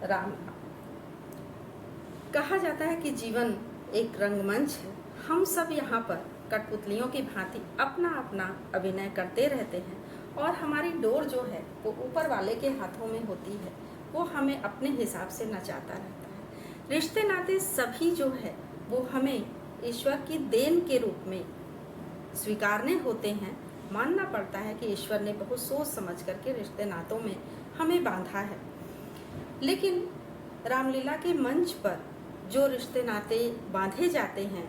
राम। कहा जाता है कि जीवन एक रंगमंच है। हम सब यहाँ पर कठपुतलियों की भांति अपना अपना अभिनय करते रहते हैं और हमारी डोर जो है वो ऊपर वाले के हाथों में होती है, वो हमें अपने हिसाब से नचाता रहता है। रिश्ते नाते सभी जो है वो हमें ईश्वर की देन के रूप में स्वीकारने होते हैं। मानना पड़ता है कि ईश्वर ने बहुत सोच समझ करके रिश्ते नातों में हमें बांधा है। लेकिन रामलीला के मंच पर जो रिश्ते नाते बांधे जाते हैं,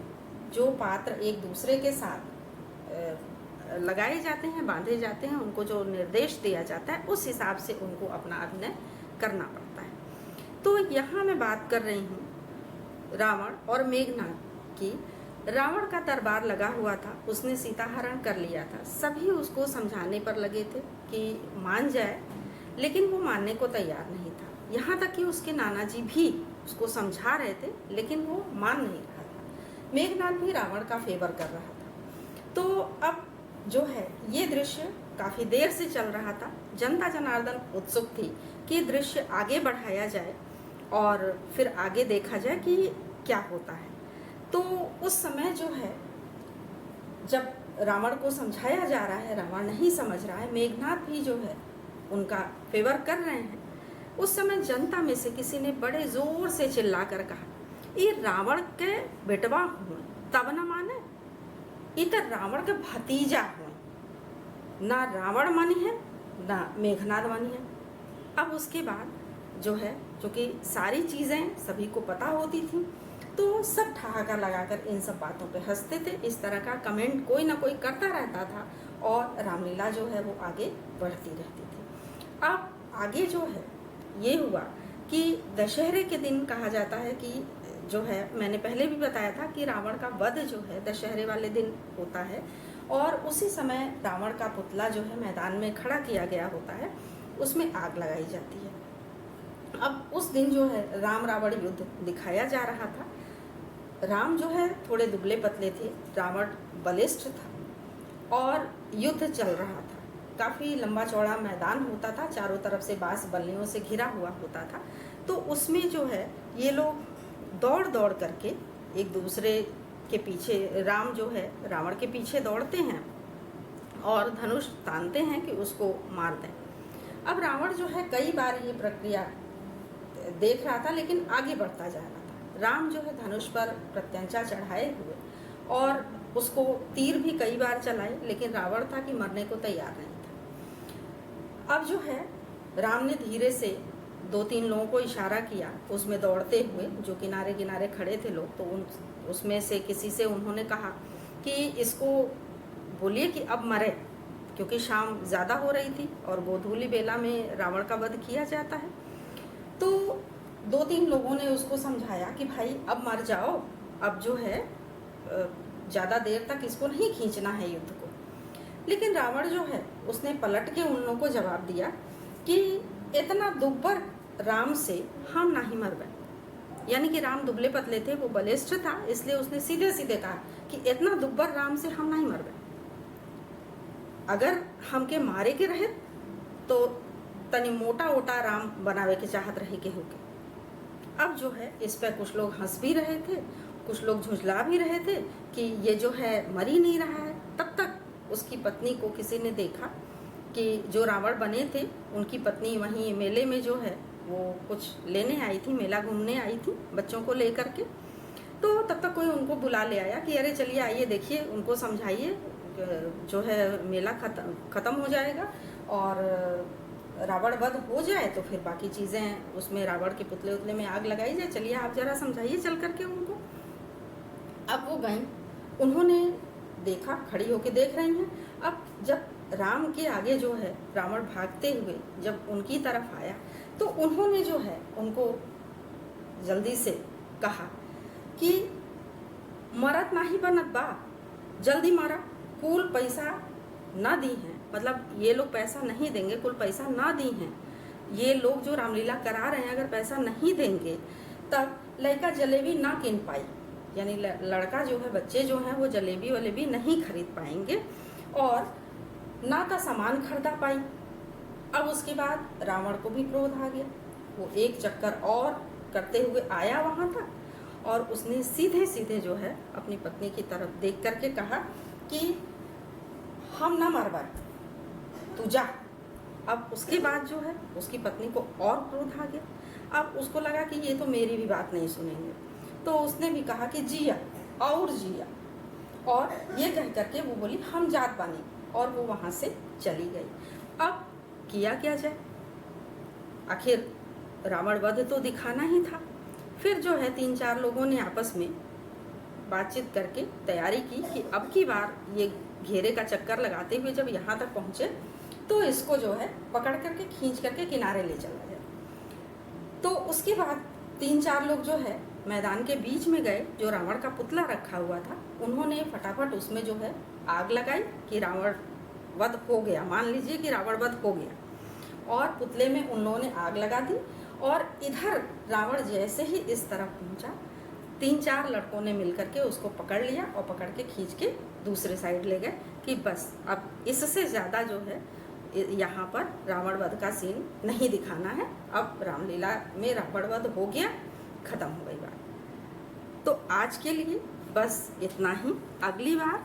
जो पात्र एक दूसरे के साथ लगाए जाते हैं, बांधे जाते हैं, उनको जो निर्देश दिया जाता है उस हिसाब से उनको अपना अभिनय करना पड़ता है। तो यहाँ मैं बात कर रही हूँ रावण और मेघनाद की। रावण का दरबार लगा हुआ था, उसने सीता हरण कर लिया था। सभी उसको समझाने पर लगे थे कि मान जाए, लेकिन वो मानने को तैयार नहीं था। यहाँ तक कि उसके नाना जी भी उसको समझा रहे थे, लेकिन वो मान नहीं रहा था। मेघनाद भी रावण का फेवर कर रहा था। तो अब जो है ये दृश्य काफ़ी देर से चल रहा था। जनता जनार्दन उत्सुक थी कि दृश्य आगे बढ़ाया जाए और फिर आगे देखा जाए कि क्या होता है। तो उस समय जो है जब रावण को समझाया जा रहा है, रावण नहीं समझ रहा है, मेघनाद भी जो है उनका फेवर कर रहे हैं, उस समय जनता में से किसी ने बड़े जोर से चिल्ला कर कहा, ये रावण के बेटवा हुए तब न माने, ये तो रावण के भतीजा हुए, ना रावण मानी है ना मेघनाद मानी है। अब उसके बाद जो है, चूँकि सारी चीज़ें सभी को पता होती थी, तो सब ठहाका लगाकर इन सब बातों पे हंसते थे। इस तरह का कमेंट कोई ना कोई करता रहता था और रामलीला जो है वो आगे बढ़ती रहती थी। अब आगे जो है ये हुआ कि दशहरे के दिन कहा जाता है कि जो है, मैंने पहले भी बताया था कि रावण का वध जो है दशहरे वाले दिन होता है और उसी समय रावण का पुतला जो है मैदान में खड़ा किया गया होता है, उसमें आग लगाई जाती है। अब उस दिन जो है राम रावण युद्ध दिखाया जा रहा था। राम जो है थोड़े दुबले पतले थे, रावण बलिष्ठ था और युद्ध चल रहा था। काफ़ी लंबा चौड़ा मैदान होता था, चारों तरफ से बांस बल्लियों से घिरा हुआ होता था। तो उसमें जो है ये लोग दौड़ दौड़ करके एक दूसरे के पीछे, राम जो है रावण के पीछे दौड़ते हैं और धनुष तानते हैं कि उसको मार दें। अब रावण जो है कई बार ये प्रक्रिया देख रहा था, लेकिन आगे बढ़ता जा रहा था। राम जो है धनुष पर प्रत्यंचा चढ़ाए हुए और उसको तीर भी कई बार चलाए, लेकिन रावण था कि मरने को तैयार नहीं था। अब जो है राम ने धीरे से 2-3 लोगों को इशारा किया, उसमें दौड़ते हुए जो किनारे किनारे खड़े थे लोग, तो उसमें से किसी से उन्होंने कहा कि इसको बोलिए कि अब मरे, क्योंकि शाम ज़्यादा हो रही थी और गोधूली बेला में रावण का वध किया जाता है। तो 2-3 लोगों ने उसको समझाया कि भाई अब मर जाओ, अब जो है ज़्यादा देर तक इसको नहीं खींचना है युद्ध को। लेकिन रावण जो है उसने पलट के उन लोगों को जवाब दिया कि इतना दुब्बर राम से हम नहीं मर गए। यानी कि राम दुबले पतले थे, वो बलिष्ठ था, इसलिए उसने सीधे सीधे कहा कि इतना दुब्बर राम से हम नहीं मर गए। अगर हमके मारे के रहे तो तनी मोटा ओटा राम बनावे के चाहत रहे के होके। अब जो है इस पर कुछ लोग हंस भी रहे थे, कुछ लोग झुंझला भी रहे थे कि ये जो है मर ही नहीं रहा है। तब तक उसकी पत्नी को किसी ने देखा कि जो रावण बने थे उनकी पत्नी वहीं मेले में जो है वो कुछ लेने आई थी, मेला घूमने आई थी बच्चों को लेकर के। तो तब तक कोई उनको बुला ले आया कि अरे चलिए आइए देखिए, उनको समझाइए, जो है मेला ख़त्म हो जाएगा और रावण वध हो जाए तो फिर बाकी चीज़ें उसमें रावण के पुतले उतले में आग लगाई जाए। चलिए आप ज़रा समझाइए चल करके उनको। अब वो गई, उन्होंने देखा, खड़ी होके देख रही हैं। अब जब राम के आगे जो है रावण भागते हुए जब उनकी तरफ आया तो उन्होंने जो है उनको जल्दी से कहा कि मरत नाही बनत बा, जल्दी मारा, कुल पैसा ना दी हैं, मतलब ये लोग पैसा नहीं देंगे, कुल पैसा ना दी हैं। ये लोग जो रामलीला करा रहे हैं अगर पैसा नहीं देंगे तब लड़का जलेबी ना किन पाई, यानी लड़का जो है, बच्चे जो हैं वो जलेबी वलेबी नहीं खरीद पाएंगे और ना का सामान खरीदा पाई। अब उसके बाद रावण को भी क्रोध आ गया वो एक चक्कर और करते हुए आया वहाँ तक और उसने सीधे सीधे जो है अपनी पत्नी की तरफ देख करके कहा कि हम ना मरवा, तू जा। अब उसके बाद जो है उसकी पत्नी को और क्रोध आ गया। अब उसको लगा कि ये तो मेरी भी बात नहीं सुनेंगे, तो उसने भी कहा कि जिया और जिया, और ये कह करके वो बोली हम जात बानी, और वो वहाँ से चली गई। अब किया क्या जाए, आखिर रावण वध तो दिखाना ही था। फिर जो है 3-4 लोगों ने आपस में बातचीत करके तैयारी की कि अब की बार ये घेरे का चक्कर लगाते हुए जब यहाँ तक पहुँचे तो इसको जो है पकड़ करके खींच करके किनारे ले चला जाए। तो उसके बाद 3-4 लोग जो है मैदान के बीच में गए, जो रावण का पुतला रखा हुआ था उन्होंने फटाफट उसमें जो है आग लगाई कि रावण वध हो गया, मान लीजिए कि रावण वध हो गया, और पुतले में उन्होंने आग लगा दी। और इधर रावण जैसे ही इस तरफ पहुंचा, 3-4 लड़कों ने मिलकर के उसको पकड़ लिया और पकड़ के खींच के दूसरे साइड ले गए कि बस अब इससे ज़्यादा जो है यहाँ पर रावण वध का सीन नहीं दिखाना है, अब रामलीला में रावण वध हो गया, ख़त्म हो गई बात। तो आज के लिए बस इतना ही। अगली बार